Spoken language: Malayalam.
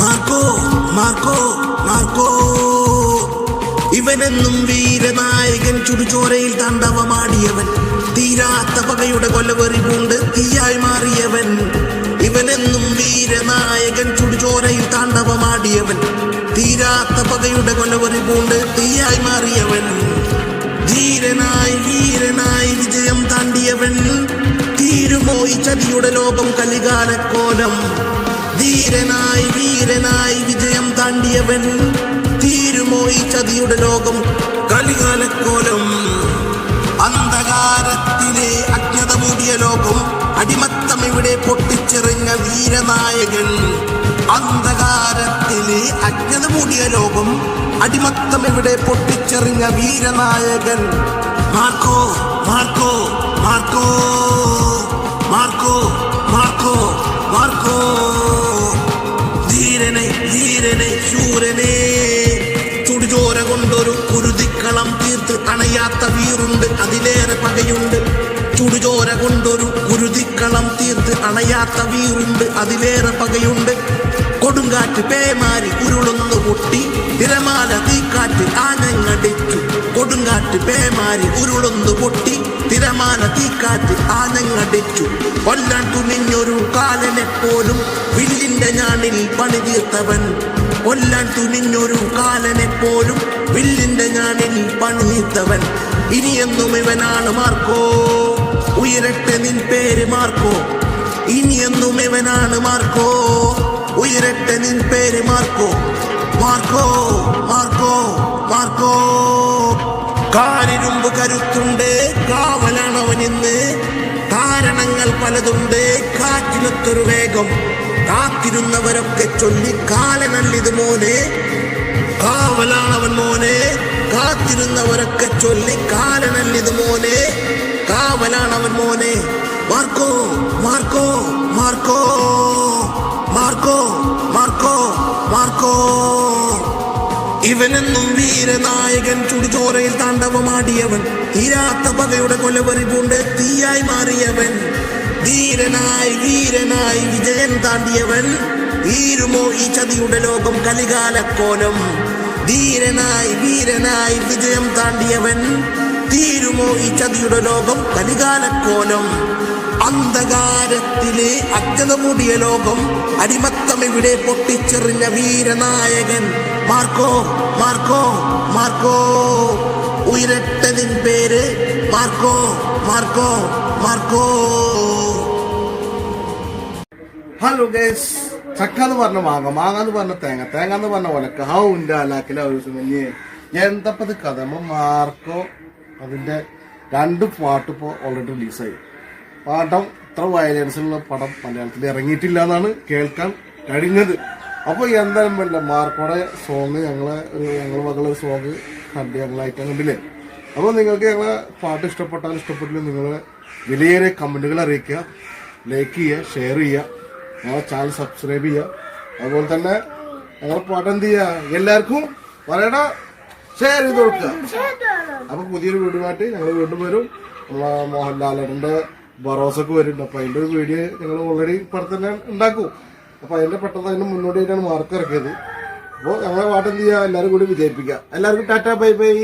മാർക്കോ മാർക്കോ മാർക്കോ ഇവനെന്നും വീരനായകൻ ചുടുചോരയിൽ താണ്ഡവമാടിയവൻ തീരാത്ത പകയുടെ കൊലവെറി പൂണ്ട് തീയായി മാറിയവൻ ഇവനെന്നും വീരനായകൻ ചുടുചോരയിൽ താണ്ഡവമാടിയവൻ തീരാത്ത പകയുടെ കൊലവെറി പൂണ്ട് തീയായി മാറിയവൻ ധീരനായി വീരനായി വിജയം താണ്ടിയവൻ തീരുമോ ഈ ചതിയുടെ ലോകം കലികാലക്കോലം ധീരനായി വീരനായി വിജയം താണ്ടിയവൻ തീരുമോ ഈ ചതിയുടെ ലോകം കലികാലക്കോലം അന്ധകാരത്തിലെ അജ്ഞത മൂടിയ ലോകം അടിമത്തം ഇവിടെ പൊട്ടിച്ചെറിഞ്ഞ വീരനായകൻ അന്ധകാരത്തിലെ അജ്ഞത മൂടിയ ലോകം അടിമത്തം ഇവിടെ പൊട്ടിച്ചെറിഞ്ഞ വീരനായകൻ Marco Marco Marco Marco Marco Marco ധീരനെ ധീരനെ ശൂരനെ ചുടുചോര കൊണ്ടൊരു കുരുതിക്കളം തീർത്ത് അണയാത്ത വീറുണ്ട് അതിലേറെ പകയുണ്ട് ചുടുചോര കൊണ്ടൊരു കുരുതിക്കളം തീർത്ത് അണയാത്ത വീറുണ്ട് അതിലേറെ പകയുണ്ട് കൊടുങ്കാറ്റ് പേമാരി ഉരുളൊന്നു പൊട്ടി തിരമാല തീക്കാറ്റ് ആനങ്ങടിച്ചു കൊടുങ്കാറ്റ് പേമാരി ഉരുളൊന്നു പൊട്ടി തിരമാല തീക്കാറ്റ് ആനങ്ങടിച്ചു കൊല്ലാൻ തുനിഞ്ഞൊരു കാലനെപ്പോലും വില്ലിന്റെ ഞാണിൽ പണി തീർത്തവൻ കൊല്ലാൻ തുനിഞ്ഞൊരു കാലനെപ്പോലും വില്ലിന്റെ ഞാണിൽ പണി തീർത്തവൻ ഇനിയെന്നും ഇവനാണ് മാർക്കോ ഉയരട്ടെ നിൻ പേര് മാർക്കോ ഇനിയെന്നും ഇവനാണ് മാർക്കോ ഉയരട്ടെ നിൻ പേര് മാർക്കോ മാർക്കോ മാർക്കോ മാർക്കോ കാലിരുമ്പ് കരുത്തുണ്ട് കാവലാണവനിന്ന് കാരണങ്ങൾ പലതുണ്ട് കാറ്റിനൊത്തൊരു വേഗം കാത്തിരുന്നവരൊക്കെ ചൊല്ലി കാലനല്ലിത് മോനെ കാവലാണവൻ മോനെ കാത്തിരുന്നവരൊക്കെ ചൊല്ലി കാലനല്ലിത് മോനെ കാവലാണവൻ മോനെ Marco Marco Marco Marco Marco Marco ഇവനെന്നും വീരനായകൻ ചുടുചോരയിൽ താണ്ഡവമാടിയവൻ തീരാത്ത പകയുടെ കൊലവെറി പൂണ്ട് തീയായി മാറിയവൻ ധീരനായി വീരനായി വിജയം താണ്ടിയവൻ തീരുമോ ഈ ചതിയുടെ ലോകം കലികാലക്കോലം ധീരനായി വീരനായി വിജയം താണ്ടിയവൻ തീരുമോ ഈ ചതിയുടെ ലോകം കലികാലക്കോലം അന്ധകാരത്തിലെ അജ്ഞത മൂടിയ ലോകം അടിമത്തം ഇവിടെ പൊട്ടിച്ചെറിഞ്ഞ വീരനായകൻ മാർക്കോ മാർക്കോ മാർക്കോ ഉയരട്ടെ നിൻ പേര് Marco Marco Marco hello guys ചക്ക എന്ന് പറഞ്ഞ മാങ്ങ മാങ്ങ എന്ന് പറഞ്ഞ തേങ്ങ തേങ്ങ എന്ന് പറഞ്ഞ ഒലക്ക ഹൗന്റെ അലാക്കിലെ എന്തപ്പത് കഥ മാർക്കോ അതിന്റെ 2 പാട്ട് ഇപ്പോൾ ഓൾറെഡി റിലീസായി പാഠം ഇത്ര വയലൻസുള്ള പടം മലയാളത്തിൽ ഇറങ്ങിയിട്ടില്ല എന്നാണ് കേൾക്കാൻ കഴിഞ്ഞത്. അപ്പോൾ എന്തായാലും വേണ്ട മാർക്കോടെ സോങ് ഞങ്ങൾ മകളെ സോങ് കണ്ട് ഞങ്ങളായിട്ട് കണ്ടില്ലേ. അപ്പോൾ നിങ്ങൾക്ക് ഞങ്ങളെ പാട്ട് ഇഷ്ടപ്പെട്ടാലും ഇഷ്ടപ്പെട്ടില്ല നിങ്ങളെ വിലയേറിയ കമൻറ്റുകൾ അറിയിക്കുക, ലൈക്ക് ചെയ്യുക, ഷെയർ ചെയ്യുക, ഞങ്ങളെ ചാനൽ സബ്സ്ക്രൈബ് ചെയ്യുക. അതുപോലെ തന്നെ ഞങ്ങളെ പാട്ട് എന്ത് ചെയ്യുക എല്ലാവർക്കും പറയണ ഷെയർ ചെയ്ത് കൊടുക്കുക. അപ്പോൾ പുതിയൊരു വീഡിയോമായിട്ട് ഞങ്ങൾ വീണ്ടും വരും. നമ്മളെ മോഹൻലാലിന്റെ ബറോസൊക്കെ വരുന്നുണ്ട്. അപ്പോൾ അതിൻ്റെ ഒരു വീഡിയോ ഞങ്ങൾ ഓൾറെഡി ഇപ്പം തന്നെ ഉണ്ടാക്കും. അപ്പോൾ അതിൻ്റെ പെട്ടെന്ന് അതിന് മുന്നോടിയായിട്ടാണ് മാർക്ക് ഇറക്കിയത്. അപ്പോൾ ഞങ്ങളെ പാട്ട് എന്ത് ചെയ്യുക എല്ലാവരും കൂടി വിജയിപ്പിക്കുക. എല്ലാവർക്കും ടാറ്റ ബൈ ബൈ.